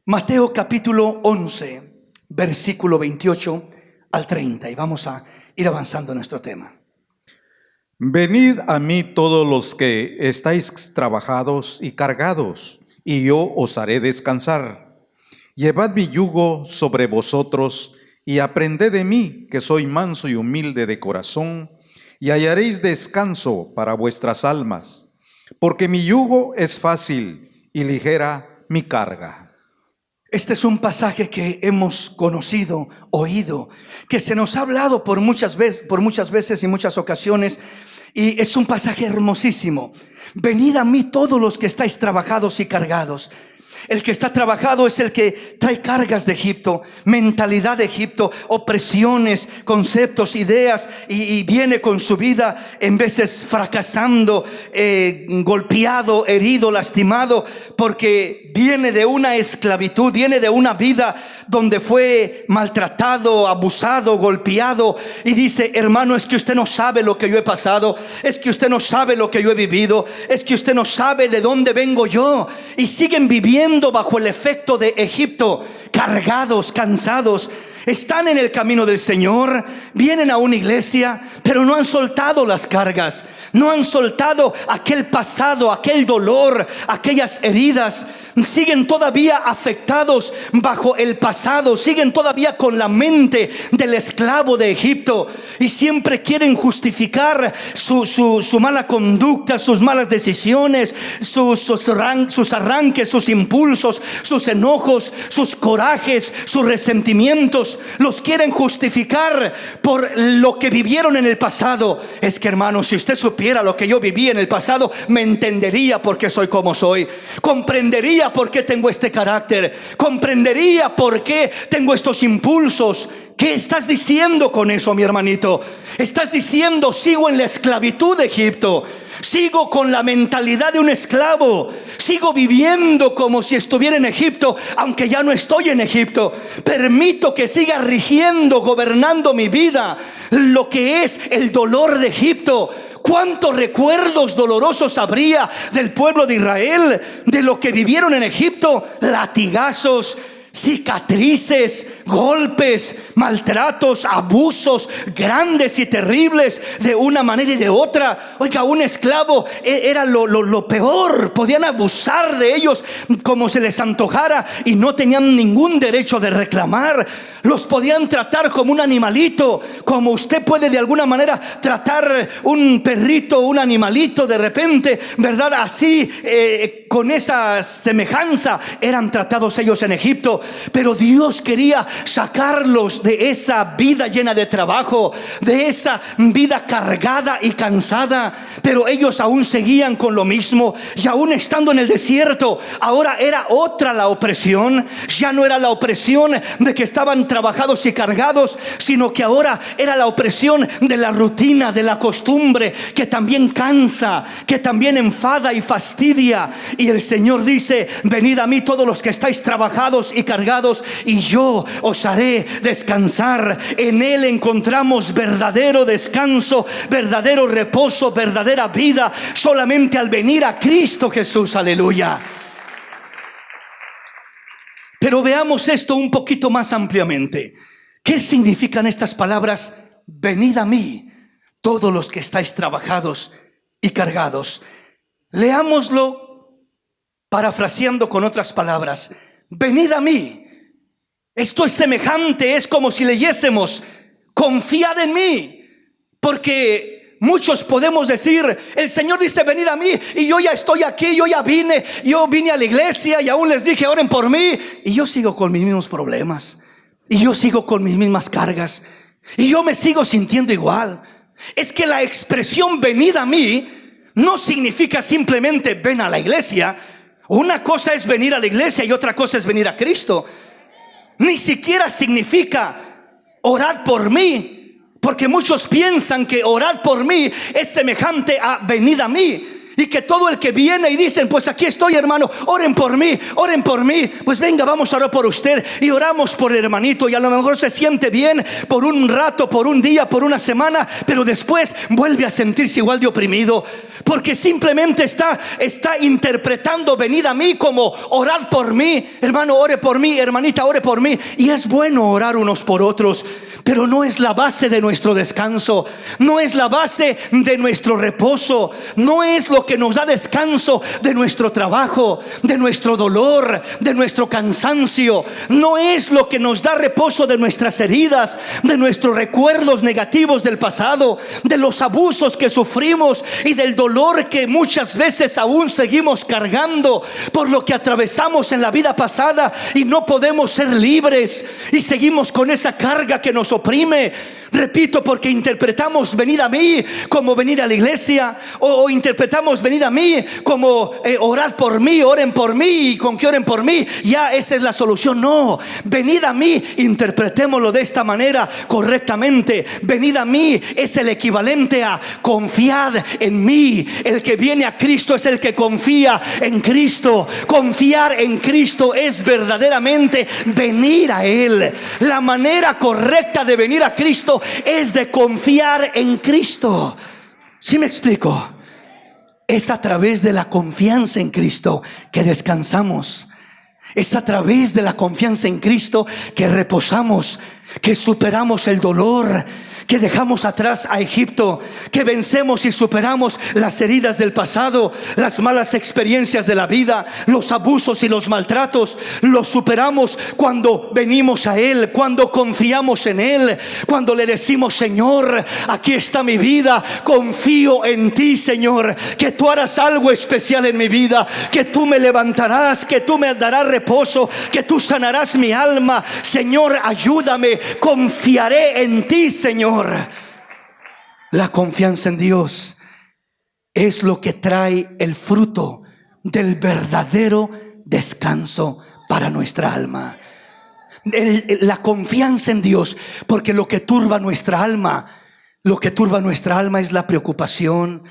Mateo capítulo 11, versículo 28 al 30. Y vamos a ir avanzando en nuestro tema. Venid a mí todos los que estáis trabajados y cargados, y yo os haré descansar. Llevad mi yugo sobre vosotros y aprended de mí, que soy manso y humilde de corazón, y hallaréis descanso para vuestras almas, porque mi yugo es fácil y ligera mi carga. Este es un pasaje que hemos conocido, oído, que se nos ha hablado por muchas veces y muchas ocasiones, y es un pasaje hermosísimo. Venid a mí todos los que estáis trabajados y cargados. El que está trabajado es el que trae cargas de Egipto, mentalidad de Egipto, opresiones, conceptos, ideas, y viene con su vida en veces fracasando, golpeado, herido, lastimado, porque viene de una esclavitud, viene de una vida donde fue maltratado, abusado, golpeado, y dice: hermano, es que usted no sabe lo que yo he pasado, es que usted no sabe lo que yo he vivido, es que usted no sabe de dónde vengo yo. Y siguen viviendo bajo el efecto de Egipto, cargados, cansados. Están en el camino del Señor, vienen a una iglesia, pero no han soltado las cargas, no han soltado aquel pasado, aquel dolor, aquellas heridas. Siguen todavía afectados bajo el pasado, siguen todavía con la mente del esclavo de Egipto, y siempre quieren justificar su mala conducta, sus malas decisiones, sus arranques, sus impulsos, sus enojos, sus corajes, sus resentimientos. Los quieren justificar por lo que vivieron en el pasado. Es que, hermano, si usted supiera lo que yo viví en el pasado, me entendería por qué soy como soy, comprendería por qué tengo este carácter, comprendería por qué tengo estos impulsos. ¿Qué estás diciendo con eso, mi hermanito? Estás diciendo: sigo en la esclavitud de Egipto, sigo con la mentalidad de un esclavo, sigo viviendo como si estuviera en Egipto, aunque ya no estoy en Egipto. Permito que siga rigiendo, gobernando mi vida, lo que es el dolor de Egipto. ¿Cuántos recuerdos dolorosos habría del pueblo de Israel, de lo que vivieron en Egipto? Latigazos, cicatrices, golpes, maltratos, abusos grandes y terribles de una manera y de otra. Oiga, un esclavo era lo peor. Podían abusar de ellos como se les antojara y no tenían ningún derecho de reclamar. Los podían tratar como un animalito, como usted puede de alguna manera tratar un perrito, un animalito de repente, ¿verdad? Así, con esa semejanza eran tratados ellos en Egipto. Pero Dios quería sacarlos de esa vida llena de trabajo, de esa vida cargada y cansada. Pero ellos aún seguían con lo mismo, y aún estando en el desierto, ahora era otra la opresión. Ya no era la opresión de que estaban trabajados y cargados, sino que ahora era la opresión de la rutina, de la costumbre, que también cansa, que también enfada y fastidia. Y el Señor dice: venid a mí todos los que estáis trabajados y cargados, y yo os haré descansar. En Él encontramos verdadero descanso, verdadero reposo, verdadera vida, solamente al venir a Cristo Jesús. Aleluya. Pero veamos esto un poquito más ampliamente. ¿Qué significan estas palabras? Venid a mí todos los que estáis trabajados y cargados. Leámoslo parafraseando con otras palabras. Venid a mí. Esto es semejante, es como si leyésemos: confiad en mí. Porque muchos podemos decir: el Señor dice venid a mí, y yo ya estoy aquí, yo vine a la iglesia y aún les dije oren por mí, y yo sigo con mis mismos problemas, y yo sigo con mis mismas cargas, y yo me sigo sintiendo igual. Es que la expresión venid a mí no significa simplemente ven a la iglesia. Una cosa es venir a la iglesia y otra cosa es venir a Cristo. Ni siquiera significa orad por mí, porque muchos piensan que orad por mí es semejante a venid a mí, y que todo el que viene y dicen: pues aquí estoy, hermano, oren por mí, pues venga, vamos a orar por usted, y oramos por el hermanito, y a lo mejor se siente bien por un rato, por un día, por una semana, pero después vuelve a sentirse igual de oprimido, porque simplemente está interpretando venid a mí como orad por mí. Hermano, ore por mí, hermanita, ore por mí. Y es bueno orar unos por otros, pero no es la base de nuestro descanso, no es la base de nuestro reposo, no es lo que nos da descanso de nuestro trabajo, de nuestro dolor, de nuestro cansancio. No es lo que nos da reposo de nuestras heridas, de nuestros recuerdos negativos del pasado, de los abusos que sufrimos y del dolor que muchas veces aún seguimos cargando por lo que atravesamos en la vida pasada, y no podemos ser libres y seguimos con esa carga que nos oprime. Repito, porque interpretamos venid a mí como venir a la iglesia, o interpretamos venid a mí como orad por mí, oren por mí, y con que oren por mí ya esa es la solución. No, venid a mí, interpretémoslo de esta manera correctamente. Venid a mí es el equivalente a confiad en mí. El que viene a Cristo es el que confía en Cristo. Confiar en Cristo es verdaderamente venir a Él. La manera correcta de venir a Cristo es de confiar en Cristo. ¿Sí me explico? Es a través de la confianza en Cristo que descansamos. Es a través de la confianza en Cristo que reposamos, que superamos el dolor, que dejamos atrás a Egipto, que vencemos y superamos las heridas del pasado, las malas experiencias de la vida, los abusos y los maltratos. Los superamos cuando venimos a Él, cuando confiamos en Él, cuando le decimos: Señor, aquí está mi vida, confío en ti, Señor, que tú harás algo especial en mi vida, que tú me levantarás, que tú me darás reposo, que tú sanarás mi alma. Señor, ayúdame, confiaré en ti, Señor. La confianza en Dios es lo que trae el fruto del verdadero descanso para nuestra alma. La confianza en Dios, porque lo que turba nuestra alma es la preocupación,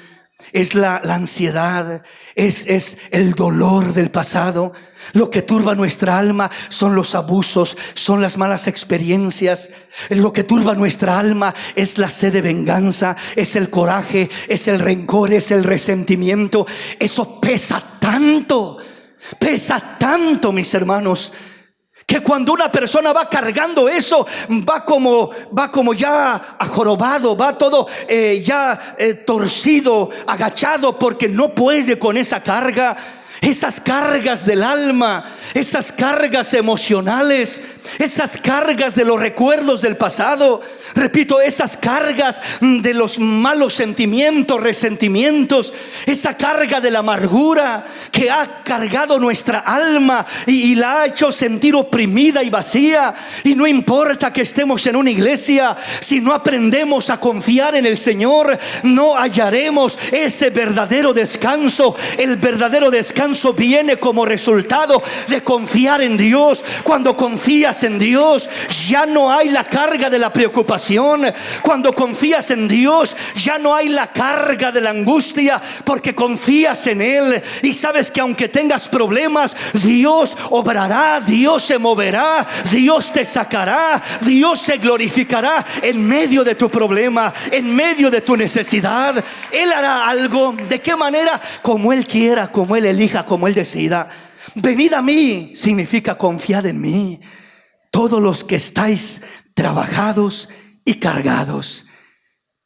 es la ansiedad, es el dolor del pasado. Lo que turba nuestra alma son los abusos, son las malas experiencias. Lo que turba nuestra alma es la sed de venganza, es el coraje, es el rencor, es el resentimiento. Eso pesa tanto, mis hermanos, que cuando una persona va cargando eso, va como ya ajorobado, va todo torcido, agachado, porque no puede con esa carga. Esas cargas del alma, esas cargas emocionales, esas cargas de los recuerdos del pasado. Repito, esas cargas de los malos sentimientos, resentimientos, esa carga de la amargura que ha cargado nuestra alma y la ha hecho sentir oprimida y vacía. Y no importa que estemos en una iglesia, si no aprendemos a confiar en el Señor, no hallaremos ese verdadero descanso. El verdadero descanso viene como resultado de confiar en Dios. Cuando confías en Dios, ya no hay la carga de la preocupación. Cuando confías en Dios, ya no hay la carga de la angustia, porque confías en Él y sabes que aunque tengas problemas, Dios obrará, Dios se moverá, Dios te sacará, Dios se glorificará en medio de tu problema, en medio de tu necesidad. Él hará algo. ¿De qué manera? Como Él quiera, como Él elija, como Él decida. Venid a mí significa confiad en mí, todos los que estáis trabajados y cargados.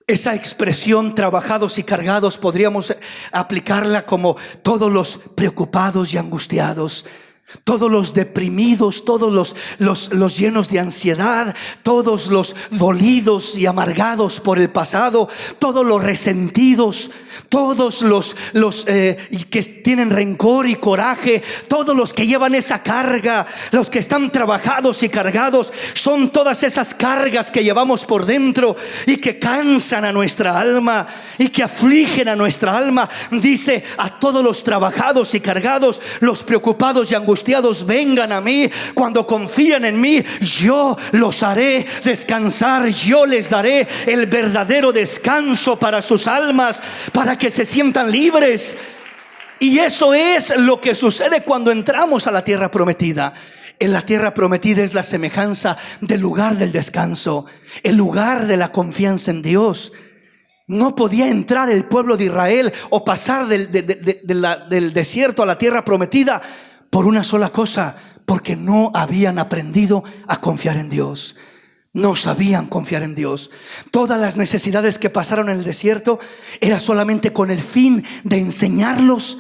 Esa expresión, trabajados y cargados, podríamos aplicarla como todos los preocupados y angustiados, todos los deprimidos, todos los llenos de ansiedad, todos los dolidos y amargados por el pasado, todos los resentidos, todos los que tienen rencor y coraje, todos los que llevan esa carga, los que están trabajados y cargados, son todas esas cargas que llevamos por dentro y que cansan a nuestra alma y que afligen a nuestra alma. Dice: a todos los trabajados y cargados, los preocupados y angustiados, vengan a mí. Cuando confían en mí, yo los haré descansar. Yo les daré el verdadero descanso para sus almas, para que se sientan libres. Y eso es lo que sucede cuando entramos a la tierra prometida. En la tierra prometida es la semejanza del lugar del descanso, el lugar de la confianza en Dios. No podía entrar el pueblo de Israel o pasar del desierto a la tierra prometida por una sola cosa: porque no habían aprendido a confiar en Dios. No sabían confiar en Dios. Todas las necesidades que pasaron en el desierto era solamente con el fin de enseñarlos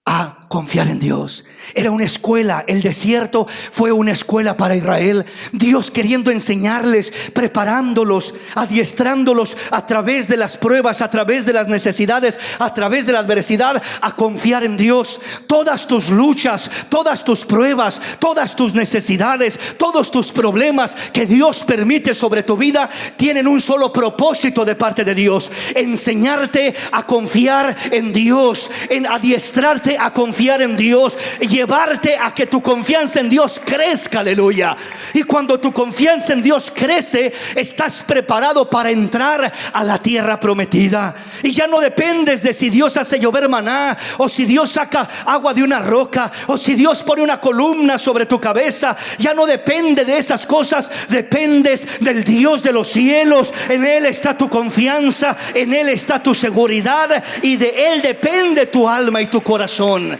a confiar en Dios. Era una escuela, el desierto fue una escuela para Israel. Dios queriendo enseñarles, preparándolos, adiestrándolos a través de las pruebas, a través de las necesidades, a través de la adversidad, a confiar en Dios. Todas tus luchas, todas tus pruebas, todas tus necesidades, todos tus problemas que Dios permite sobre tu vida tienen un solo propósito de parte de Dios: enseñarte a confiar en Dios, en adiestrarte a confiar en Dios, llevarte a que tu confianza en Dios crezca. Aleluya. Y cuando tu confianza en Dios crece, estás preparado para entrar a la tierra prometida. Y ya no dependes de si Dios hace llover maná, o si Dios saca agua de una roca, o si Dios pone una columna sobre tu cabeza. Ya no depende de esas cosas. Dependes del Dios de los cielos. En Él está tu confianza, en Él está tu seguridad, y de Él depende tu alma y tu corazón.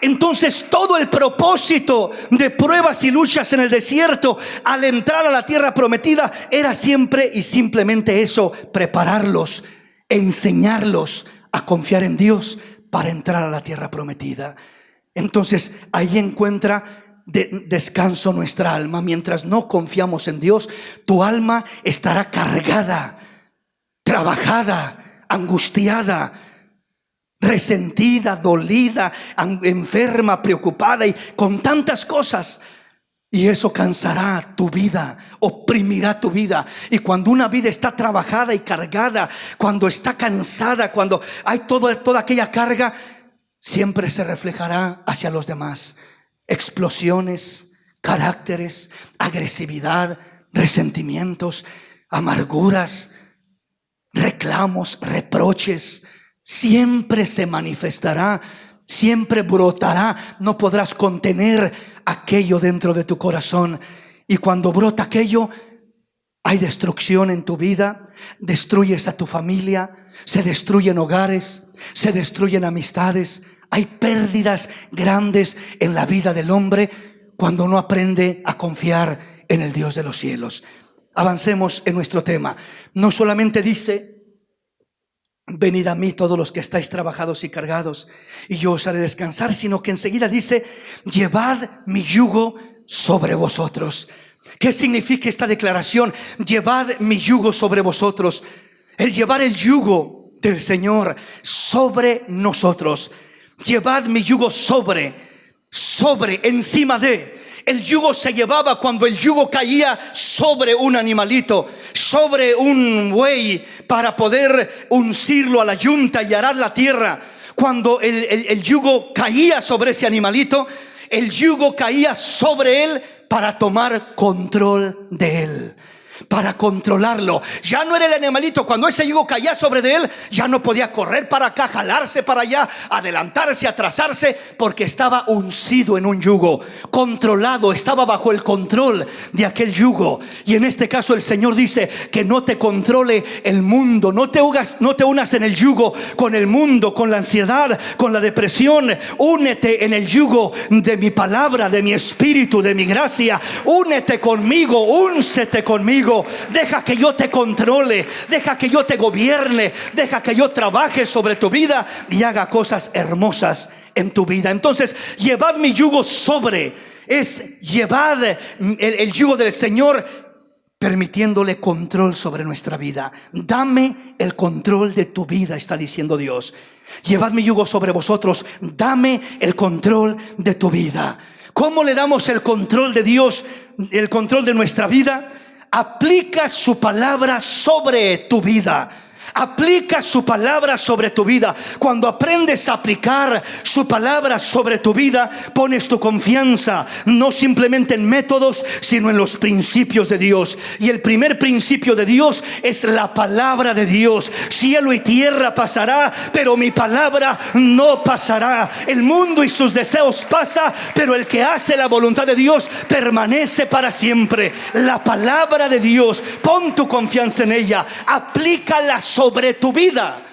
Entonces todo el propósito de pruebas y luchas en el desierto al entrar a la tierra prometida era siempre y simplemente eso: prepararlos, enseñarlos a confiar en Dios para entrar a la tierra prometida. Entonces ahí encuentra descanso nuestra alma. Mientras no confiamos en Dios, tu alma estará cargada, trabajada, angustiada, resentida, dolida, enferma, preocupada y con tantas cosas. Y eso cansará tu vida, oprimirá tu vida. Y cuando una vida está trabajada y cargada, cuando está cansada, cuando hay toda aquella carga, siempre se reflejará hacia los demás. Explosiones, caracteres, agresividad, resentimientos, amarguras, reclamos, reproches. Siempre se manifestará, siempre brotará. No podrás contener aquello dentro de tu corazón. Y cuando brota aquello, hay destrucción en tu vida. Destruyes a tu familia, se destruyen hogares, se destruyen amistades. Hay pérdidas grandes en la vida del hombre cuando no aprende a confiar en el Dios de los cielos. Avancemos en nuestro tema. No solamente dice: venid a mí todos los que estáis trabajados y cargados, y yo os haré descansar, sino que enseguida dice: llevad mi yugo sobre vosotros. ¿Qué significa esta declaración? Llevad mi yugo sobre vosotros. El llevar el yugo del Señor sobre nosotros. Llevad mi yugo sobre, encima de. El yugo se llevaba cuando el yugo caía sobre un animalito, sobre un buey, para poder uncirlo a la yunta y arar la tierra. Cuando el yugo caía sobre ese animalito, el yugo caía sobre él para tomar control de él, para controlarlo. Ya no era el animalito. Cuando ese yugo caía sobre de él, ya no podía correr para acá, jalarse para allá, adelantarse, atrasarse, porque estaba uncido en un yugo, controlado, estaba bajo el control de aquel yugo. Y en este caso el Señor dice que no te controle el mundo. No te unas en el yugo con el mundo, con la ansiedad, con la depresión. Únete en el yugo de mi palabra, de mi espíritu, de mi gracia. Únete conmigo, úncete conmigo. Deja que yo te controle, deja que yo te gobierne, deja que yo trabaje sobre tu vida y haga cosas hermosas en tu vida. Entonces, llevad mi yugo sobre, es llevad el yugo del Señor, permitiéndole control sobre nuestra vida. Dame el control de tu vida, está diciendo Dios. Llevad mi yugo sobre vosotros, dame el control de tu vida. ¿Cómo le damos el control de Dios, el control de nuestra vida? Aplica su palabra sobre tu vida. Aplica su palabra sobre tu vida. Cuando aprendes a aplicar su palabra sobre tu vida, pones tu confianza no simplemente en métodos, sino en los principios de Dios. Y el primer principio de Dios es la palabra de Dios. Cielo y tierra pasará, pero mi palabra no pasará. El mundo y sus deseos pasa, pero el que hace la voluntad de Dios permanece para siempre. La palabra de Dios, pon tu confianza en ella, aplícala sobre tu vida.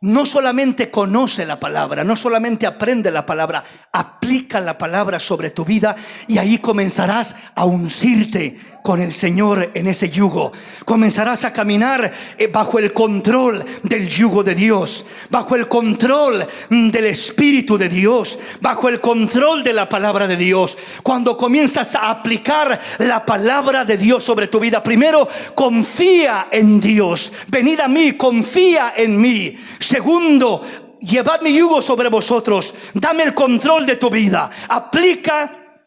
No solamente conoce la palabra, no solamente aprende la palabra, aplica la palabra sobre tu vida, y ahí comenzarás a uncirte con el Señor en ese yugo. Comenzarás a caminar bajo el control del yugo de Dios, bajo el control del Espíritu de Dios, bajo el control de la palabra de Dios. Cuando comienzas a aplicar la palabra de Dios sobre tu vida, primero, confía en Dios. Venid a mí, confía en mí. Segundo, llevad mi yugo sobre vosotros. Dame el control de tu vida. Aplica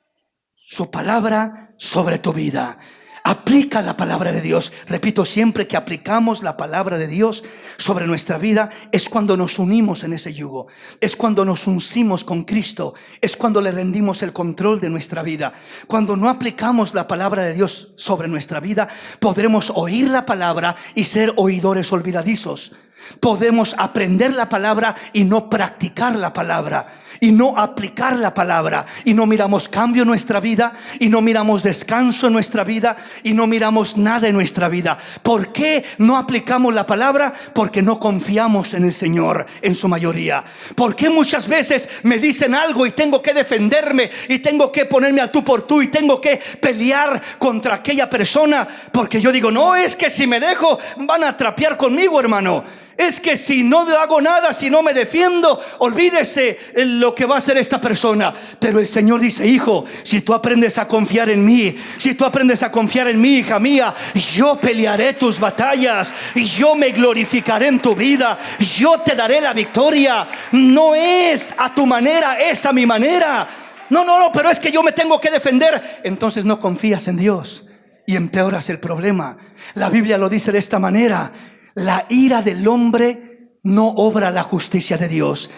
su palabra sobre tu vida. Aplica la palabra de Dios. Repito, siempre que aplicamos la palabra de Dios sobre nuestra vida, es cuando nos unimos en ese yugo, es cuando nos uncimos con Cristo, es cuando le rendimos el control de nuestra vida. Cuando no aplicamos la palabra de Dios sobre nuestra vida, podremos oír la palabra y ser oidores olvidadizos. Podemos aprender la palabra y no practicar la palabra, y no aplicar la palabra, y no miramos cambio en nuestra vida, y no miramos descanso en nuestra vida, y no miramos nada en nuestra vida. ¿Por qué no aplicamos la palabra? Porque no confiamos en el Señor en su mayoría. ¿Por qué muchas veces me dicen algo y tengo que defenderme, y tengo que ponerme al tú por tú, y tengo que pelear contra aquella persona? Porque yo digo, no, es que si me dejo van a trapear conmigo, hermano. Es que si no hago nada, si no me defiendo, olvídese lo que va a hacer esta persona. Pero el Señor dice, hijo, si tú aprendes a confiar en mí, si tú aprendes a confiar en mí, hija mía, yo pelearé tus batallas, y yo me glorificaré en tu vida, yo te daré la victoria. No es a tu manera, es a mi manera. No, pero es que yo me tengo que defender. Entonces no confías en Dios y empeoras el problema. La Biblia lo dice de esta manera: la ira del hombre no obra la justicia de Dios.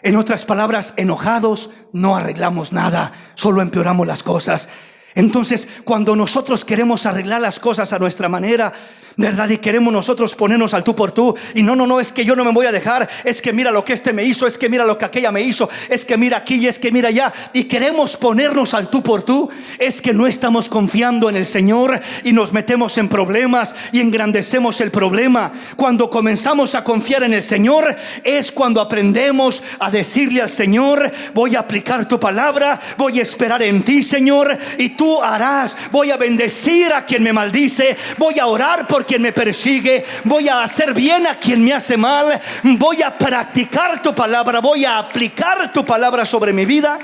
En otras palabras, enojados no arreglamos nada, solo empeoramos las cosas. Entonces, cuando nosotros queremos arreglar las cosas a nuestra manera, ¿verdad? Y queremos nosotros ponernos al tú por tú, y no, es que yo no me voy a dejar, es que mira lo que este me hizo, es que mira lo que aquella me hizo, es que mira aquí y es que mira allá, y queremos ponernos al tú por tú, es que no estamos confiando en el Señor y nos metemos en problemas y engrandecemos el problema. Cuando comenzamos a confiar en el Señor es cuando aprendemos a decirle al Señor: voy a aplicar tu palabra, voy a esperar en ti, Señor, y tú harás. Voy a bendecir a quien me maldice, voy a orar por quien me persigue, voy a hacer bien a quien me hace mal, voy a practicar tu palabra, voy a aplicar tu palabra sobre mi vida.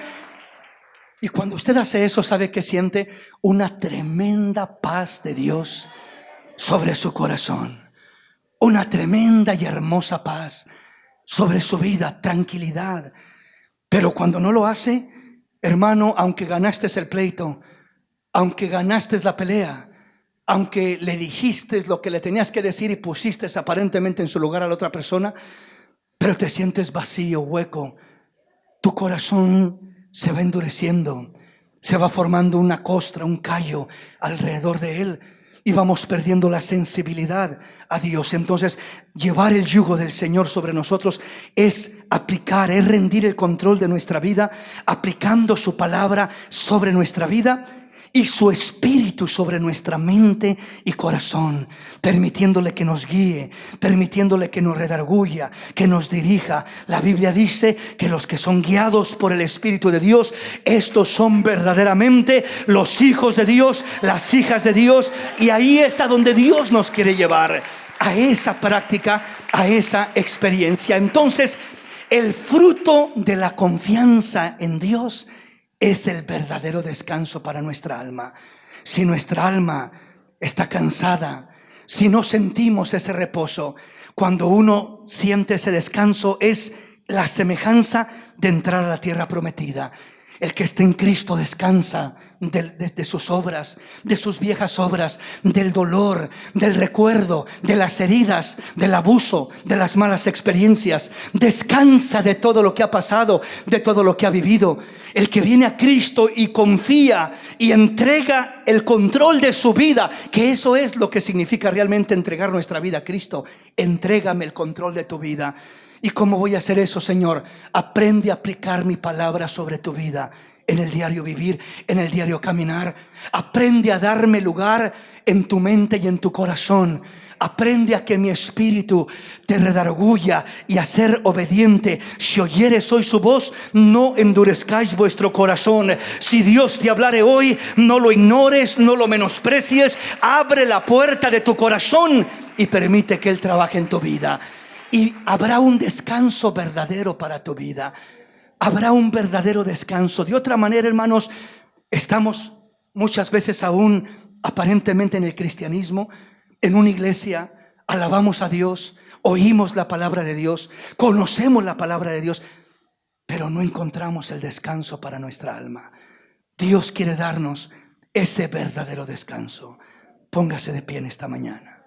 Y cuando usted hace eso, ¿sabe qué siente? Una tremenda paz de Dios sobre su corazón, una tremenda y hermosa paz sobre su vida, tranquilidad. Pero cuando no lo hace, hermano, aunque ganaste el pleito, aunque ganaste la pelea, aunque le dijiste lo que le tenías que decir y pusiste aparentemente en su lugar a la otra persona, pero te sientes vacío, hueco. Tu corazón se va endureciendo, se va formando una costra, un callo alrededor de él, y vamos perdiendo la sensibilidad a Dios. Entonces, llevar el yugo del Señor sobre nosotros es aplicar, es rendir el control de nuestra vida, aplicando su palabra sobre nuestra vida y su espíritu sobre nuestra mente y corazón, permitiéndole que nos guíe, permitiéndole que nos redarguya, que nos dirija. La Biblia dice que los que son guiados por el Espíritu de Dios, estos son verdaderamente los hijos de Dios, las hijas de Dios. Y ahí es a donde Dios nos quiere llevar, a esa práctica, a esa experiencia. Entonces, el fruto de la confianza en Dios es el verdadero descanso para nuestra alma. Si nuestra alma está cansada, si no sentimos ese reposo, cuando uno siente ese descanso, es la semejanza de entrar a la tierra prometida. El que está en Cristo descansa de sus obras, de sus viejas obras, del dolor, del recuerdo, de las heridas, del abuso, de las malas experiencias. Descansa de todo lo que ha pasado, de todo lo que ha vivido. El que viene a Cristo y confía y entrega el control de su vida, que eso es lo que significa realmente entregar nuestra vida a Cristo. Entrégame el control de tu vida. ¿Y cómo voy a hacer eso, Señor? Aprende a aplicar mi palabra sobre tu vida, en el diario vivir, en el diario caminar. Aprende a darme lugar en tu mente y en tu corazón. aprende a que mi espíritu te redarguya y a ser obediente. Si oyeres hoy su voz, no endurezcáis vuestro corazón. Si Dios te hablare hoy, no lo ignores, no lo menosprecies. Abre la puerta de tu corazón y permite que Él trabaje en tu vida. Y habrá un descanso verdadero para tu vida. Habrá un verdadero descanso. De otra manera, hermanos, estamos muchas veces aún aparentemente en el cristianismo, en una iglesia, alabamos a Dios, oímos la palabra de Dios, conocemos la palabra de Dios, pero no encontramos el descanso para nuestra alma. Dios quiere darnos ese verdadero descanso. Póngase de pie en esta mañana.